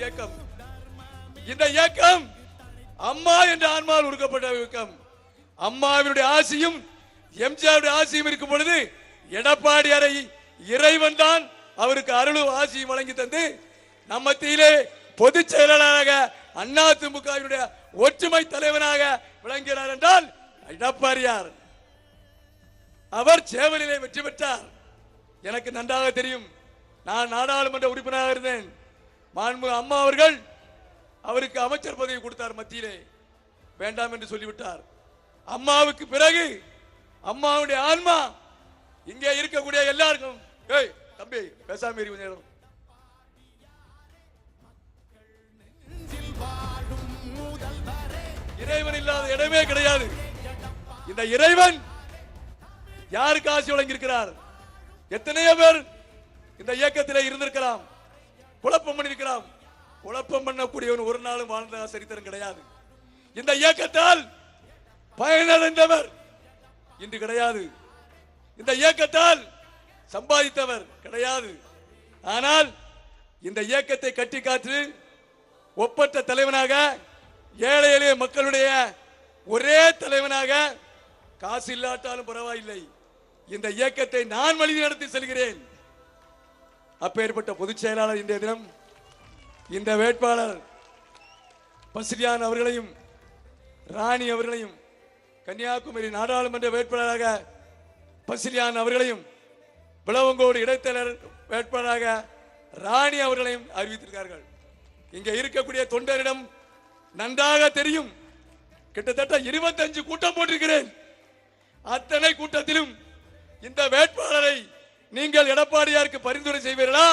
இயக்கம். இந்த இயக்கம் அம்மா என்ற ஆன்மாவில் உருக்கப்பட்ட இயக்கம். அம்மாவினுடைய ஆசியும் எம்ஜிஆருடைய ஆசியும் இருக்கும் பொழுது எடப்பாடியாரை இறைவன் தான் அவருக்கு அருளும் ஆசியும் வழங்கி தந்து நம்ம மத்தியிலே பொதுச் செயலாளராக அதிமுகவினுடைய ஒற்றுமை தலைவனாக விளங்கினார் என்றால் எடப்பாடியார். அவர் சேவலிலே வெற்றி பெற்றார். எனக்கு நன்றாக தெரியும். நான் நாடாளுமன்ற உறுப்பினராக இருந்தேன். மாண்பு அம்மா அவர்கள் அவருக்கு அமைச்சர் பதவி கொடுத்தார். மத்தியிலே வேண்டாம் என்று சொல்லிவிட்டார். அம்மாவுக்கு பிறகு அம்மாவுடைய ஆன்மா இங்கே இருக்கக்கூடிய எல்லாருக்கும் தம்பி பேசாம நேரம் இறைவன் இல்லாத இடமே கிடையாது. இந்த இறைவன் யாருக்கு ஆசி வழங்கியிருக்கிறார்? எத்தனையோ பேர் இந்த இயக்கத்தில் இருந்திருக்கலாம், குழப்பம் பண்ணிருக்கலாம். குழப்பம் பண்ணக்கூடியவன் ஒரு நாளும் வாழ்ந்த சரித்திரம் கிடையாது. இந்த இயக்கத்தால் பயனடைந்தவர் இன்று கிடையாது. இந்த இயக்கத்தால் சம்பாதித்தவர் கிடையாது. ஆனால் இந்த இயக்கத்தை கட்டி காத்து ஒப்பற்ற தலைவனாக, ஏழை எளிய மக்களுடைய ஒரே தலைவனாக, காசு இல்லாட்டாலும் பரவாயில்லை, இந்த இயக்கத்தை நான் வழி நடத்தி செல்கிறேன். அப்பேற்பட்ட பொதுச் செயலாளர் இன்றைய தினம் இந்த வேட்பாளர் பசிலியான் அவர்களையும் ராணி அவர்களையும், கன்னியாகுமரி நாடாளுமன்ற வேட்பாளராக பசிலியான் அவர்களையும், விளவங்கோடு இடைத்தேர்தல் வேட்பாளராக ராணி அவர்களையும் அறிவித்திருக்கிறார்கள். இங்கே இருக்கக்கூடிய தொண்டரிடம் நன்றாக தெரியும். கிட்டத்தட்ட 25 கூட்டம் போட்டிருக்கிறேன். அத்தனை கூட்டத்திலும் இந்த வேட்பாளரை நீங்கள் எடப்பாடியாருக்கு பரிந்துரை செய்வீர்களா?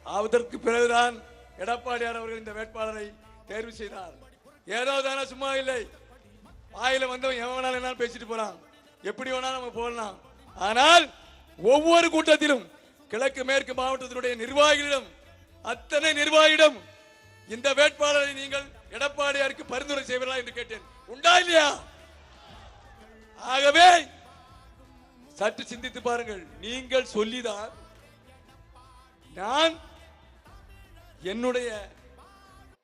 அதற்கு பிறகுதான் எடப்பாடியார் அவர்கள் இந்த வேட்பாளரை தேர்வு செய்தார். ஏதோ தானே சும்மா இல்லை. வாயில வந்தவன் எவன் வேணாலும் என்ன பேசிட்டு போறான், எப்படி வேணாலும் நம்ம போடலாம். ஆனால் ஒவ்வொரு கூட்டத்திலும் கிழக்கு மேற்கு மாவட்டத்தினுடைய நிர்வாகிகளிடம், அத்தனை நிர்வாகியிடம் இந்த வேட்பாளரை நீங்கள் எடப்பாடியாருக்கு பரிந்துரை செய்வீர்களா என்று கேட்டேன். உண்டா இல்லையா? ஆகவே சற்று சிந்தித்து பாருங்கள். நீங்கள் சொல்லிதான் நான் என்னுடைய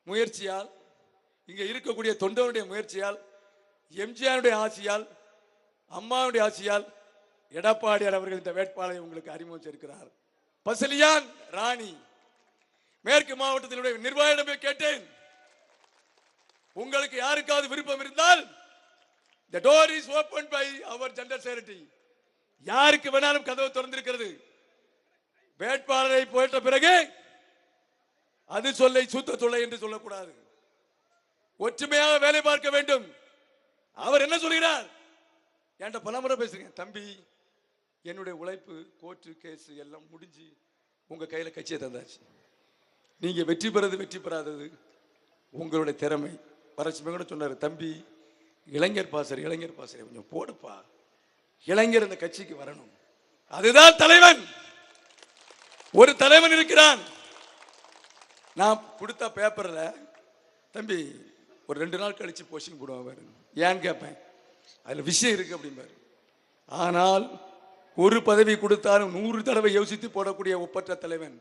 முயற்சியால், இங்க இருக்கக்கூடிய தொண்டருடைய முயற்சியால், எம்ஜிஆருடைய ஆட்சியால், அம்மாவுடைய ஆட்சியால் எடப்பாடியார் அவர்கள் இந்த வேட்பாளரை உங்களுக்கு அறிமுகிச்சிருக்கிறார். பசிலியான் ராணி மேற்கு மாவட்டத்தினுடைய நிர்வாகியிடமே கேட்டேன், உங்களுக்கு யாருக்காவது விருப்பம் இருந்தால் the door is opened by our general secretary, யாருக்கு வேணாலும் கதவு திறந்திருக்கிறது. வேட்பாளரை போட்ட பிறகு அது சொல்லை சுத்த தொல்லை என்று சொல்லக்கூடாது. ஒற்றுமையாக வேலை பார்க்க வேண்டும். அவர் என்ன சொல்கிறார்? என்கிட்ட பலமுறை பேசுறீங்க, தம்பி என்னுடைய உழைப்பு கோர்ட்டு கேஸ் எல்லாம் முடிஞ்சு உங்க கையில கட்சியை தந்தாச்சு. நீங்க வெற்றி பெறது வெற்றி பெறாதது உங்களுடைய திறமை. வரட்சுமே கூட சொன்னாரு, தம்பி இளைஞர் பாசறை கொஞ்சம் போடுப்பா, இளைஞர் இந்த கட்சிக்கு வரணும். அதுதான் தலைவன். ஒரு தலைவன் இருக்கிறான். நான் கொடுத்த பேப்பர்ல தம்பி ஒரு 2 நாள் கழிச்சு போஸ்டிங் போடுவாங்க, ஏன்னு கேட்பேன். அதுல விஷயம் இருக்கு அப்படிம்பாரு. ஆனால் ஒரு பதவி கொடுத்தாலும் 100 தடவை யோசித்து போடக்கூடிய ஒப்பற்ற தலைவன்.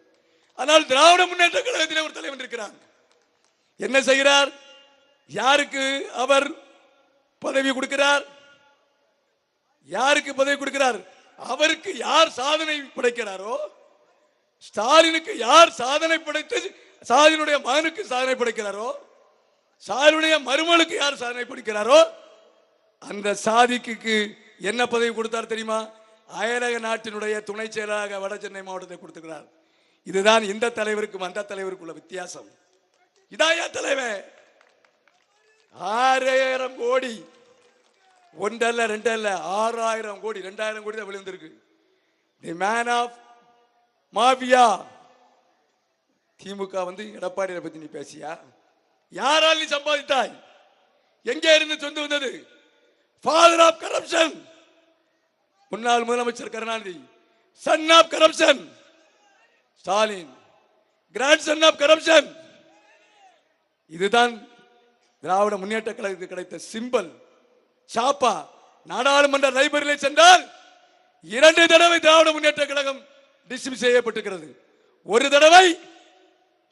ஆனால் திராவிட முன்னேற்ற கழகத்திலே ஒரு தலைவன் இருக்கிறார். என்ன செய்கிறார்? யாருக்கு அவர் பதவி கொடுக்கிறார்? யாருக்கு பதவி கொடுக்கிறார்? அவருக்கு யார் சாதனை படைக்கிறாரோ, ஸ்டாலினுக்கு யார் சாதனை படைத்து ஸ்டாலினுடைய மகனுக்கு சாதனை படைக்கிறாரோ, ஸ்டாலினுடைய மருமகளுக்கு யார் சாதனை படைக்கிறாரோ, அந்த சாதிக்கு என்ன பதவி கொடுத்தார் தெரியுமா? அயலக நாட்டினுடைய துணை செயலாளராக வட சென்னை மாவட்டத்தை கொடுத்துக்கிறார். இதுதான் இந்த தலைவருக்கும் அந்த தலைவருக்குள்ள வித்தியாசம். இதாயா தலைவர்? 6000 கோடி, ஒன்றல்ல ரெண்டல்ல 6000 கோடி, 2000 கோடி தான் விழுந்திருக்கு. The man of mafia. DMK வந்து எடப்பாடியை பத்தி நீ பேசியா? யாரால் நீ சம்பாதித்தாய்? எங்கே இருந்து சொந்து வந்தது? ஃபாதர் ஆஃப் கரப்ஷன் முன்னாள் முதலமைச்சர் Karunanidhi, son of corruption Stalin, grand son of corruption. இதுதான் திராவிட முன்னேற்ற கழகத்துக்கு கிடைத்த சிம்பல். சாப்பா நாடாளுமன்ற லைப்ரரியில் சென்றால் 2 தடவை திராவிட முன்னேற்ற கழகம் டிஸ்மிஸ் செய்யப்பட்டிருக்கிறது. ஒரு தடவை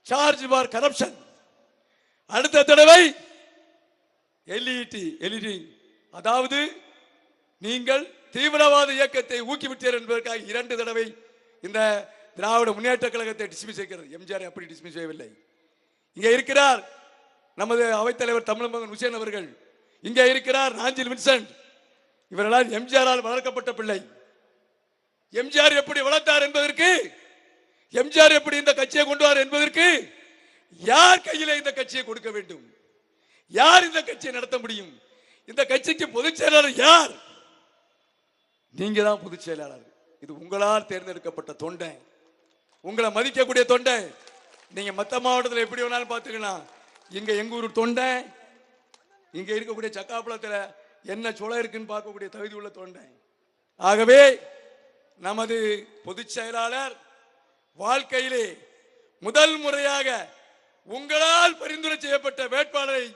சார்ஜ் ஃபார் கரப்ஷன். அடுத்த தடவை எல்இடி, அதாவது நீங்கள் தீவிரவாத இயக்கத்தை ஊக்கிவிட்டீர்கள் என்பதற்காக 2 தடவை இந்த திராவிட முன்னேற்ற கழகத்தை டிஸ்மிஸ் செய்கிறது. எம்ஜிஆர் அப்படி டிஸ்மிஸ் செய்யவில்லை. இங்கே இருக்கிறார் நமது அவைத்தலைவர் தமிழ்மகன் உசேன் அவர்கள், இங்கே இருக்கிறார் நாஞ்சில் வின்சென்ட். இவர்களால் எம்ஜிஆரால் வளர்க்கப்பட்ட பிள்ளை. எம்ஜிஆர் எப்படி வளர்த்தார் என்பதற்கு, எம்ஜிஆர் எப்படி இந்த கட்சியை கொண்டு வர என்பதற்கு யார் கையில இந்த கட்சியை கொடுக்க வேண்டும்? யார் இந்த கட்சியை நடத்த முடியும்? இந்த கட்சிக்கு பொதுச் செயலாளர் யார்? நீங்க தான் பொதுச் செயலாளர். இது உங்களால் தேர்ந்தெடுக்கப்பட்ட தொண்டை, உங்களை மதிக்கக்கூடிய தொண்டை. நீங்க மத்த மாவட்டத்தில் எப்படி வேணாலும் பார்த்துக்கலாம். இங்க எங்க ஊர் தொண்டை, இங்க இருக்கக்கூடிய சக்காப்புளத்தில் என்ன சொல்ல இருக்குன்னு பார்க்கக்கூடிய தகுதி உள்ள தொண்டை. ஆகவே நமது பொதுச் செயலாளர் வாழ்க்கையிலே முதல் முறையாக உங்களால் பரிந்துரை செய்யப்பட்ட வேட்பாளரை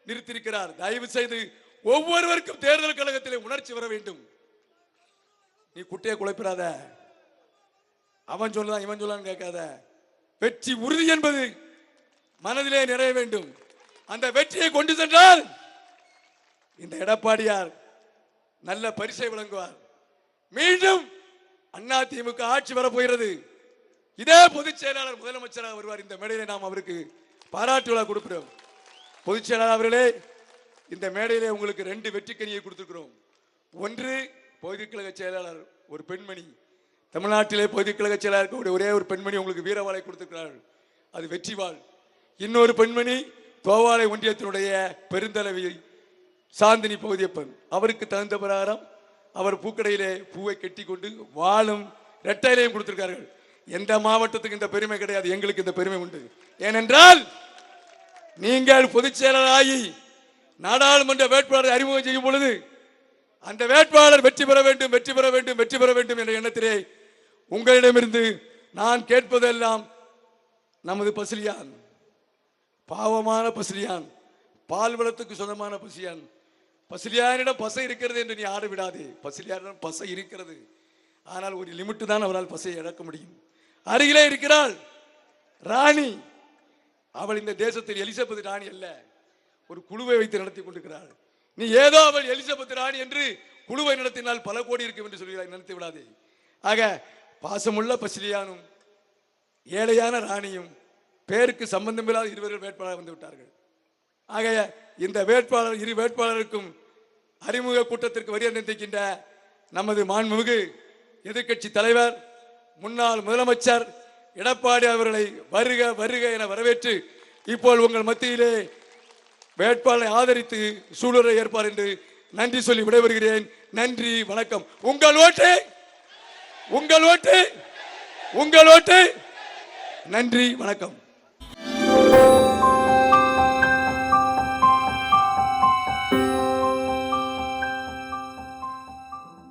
நிறுத்தியிருக்கிறார். தயவு செய்து ஒவ்வொருவருக்கும் தேர்தல் கழகத்திலே உணர்ச்சி வர வேண்டும். நீ குட்டையை குழப்பிடாத, அவன் சொல்லலாம் இவன் சொல்லான்னு கேட்காத. வெற்றி உறுதி என்பது மனதிலே நிறைய வேண்டும். அந்த வெற்றியை கொண்டு சென்றால் இந்த எடப்பாடியார் நல்ல பரிசை வழங்குவார். மீண்டும் அதிமுக ஆட்சி வரப்போகிறது. இதே பொதுச் செயலாளர் முதலமைச்சராக வருவார். இந்த மேடையிலே நாம் அவருக்கு பாராட்டு விழா கொடுக்கிறோம். பொதுச் செயலாளர் அவர்களே, இந்த மேடையிலே உங்களுக்கு 2 வெற்றிக்கனியை கொடுத்திருக்கிறோம். ஒன்று, பொதுக் கழக செயலாளர் ஒரு பெண்மணி, தமிழ்நாட்டிலே பொதுக் கழக செயலாளர் ஒரே ஒரு பெண்மணி உங்களுக்கு வீரவாளை கொடுத்திருக்கிறார்கள், அது வெற்றிவாள். இன்னொரு பெண்மணி தோவாளை ஒன்றியத்தினுடைய பெருந்தலைவி சாந்தினி பகுதியப்பன். அவருக்கு தகுந்த பிரகாரம் அவர் பூக்கடையிலே பூவை கட்டி கொண்டு வாழும் இரட்டையிலையும் கொடுத்திருக்கார்கள். எந்த மாவட்டத்துக்கு இந்த பெருமை கிடையாது, எங்களுக்கு இந்த பெருமை உண்டு. ஏனென்றால் நீங்கள் பொதுச் செயலாளராகி நாடாளுமன்ற வேட்பாளரை அறிமுகம் செய்யும் பொழுது அந்த வேட்பாளர் வெற்றி பெற வேண்டும், வெற்றி பெற வேண்டும், வெற்றி பெற வேண்டும் என்ற எண்ணத்திலே உங்களிடமிருந்து நான் கேட்பதெல்லாம் நமது பசிலியான், பாவமான பசிலியான், பால்வளத்துக்கு சொந்தமான பசியான். பசிலியானிடம் பசை இருக்கிறது என்று நீ ஆடு விடாதே. பசிலியானிடம் பசை இருக்கிறது, ஆனால் ஒரு லிமிட் தான் அவரால் பசையை இழக்க முடியும். அருகிலே இருக்கிறாள் ராணி. அவள் இந்த தேசத்தில் எலிசபெத் ராணி அல்ல, ஒரு குழுவை வைத்து நடத்தி கொண்டிருக்கிறாள். நீ ஏதோ அவள் எலிசபெத் ராணி என்று குழுவை நடத்தினால் பல கோடி இருக்கும் என்று சொல்கிறாய், நினைத்து விடாதே. ஆக பாசமுள்ள பசிலியானும் ஏழையான ராணியும் பேருக்கு சம்பந்தமில்லாத இருவர்கள் வேட்பாளர் வந்து விட்டார்கள். ஆக இந்த வேட்பாளர், இரு வேட்பாளருக்கும் அறிமுக கூட்டத்திற்கு வருகின்ற நமது மாண்புமிகு எதிர்க்கட்சி தலைவர் முன்னாள் முதலமைச்சர் எடப்பாடி அவர்களை வருக வருக என வரவேற்று இப்போது உங்கள் மத்தியிலே வேட்பாளரை ஆதரித்து சூழலை ஏற்பார் என்று நன்றி சொல்லி விடைபெறுகிறேன். நன்றி, வணக்கம். உங்கள் ஓட்டு, உங்கள் ஓட்டு, உங்கள் ஓட்டு. நன்றி, வணக்கம்.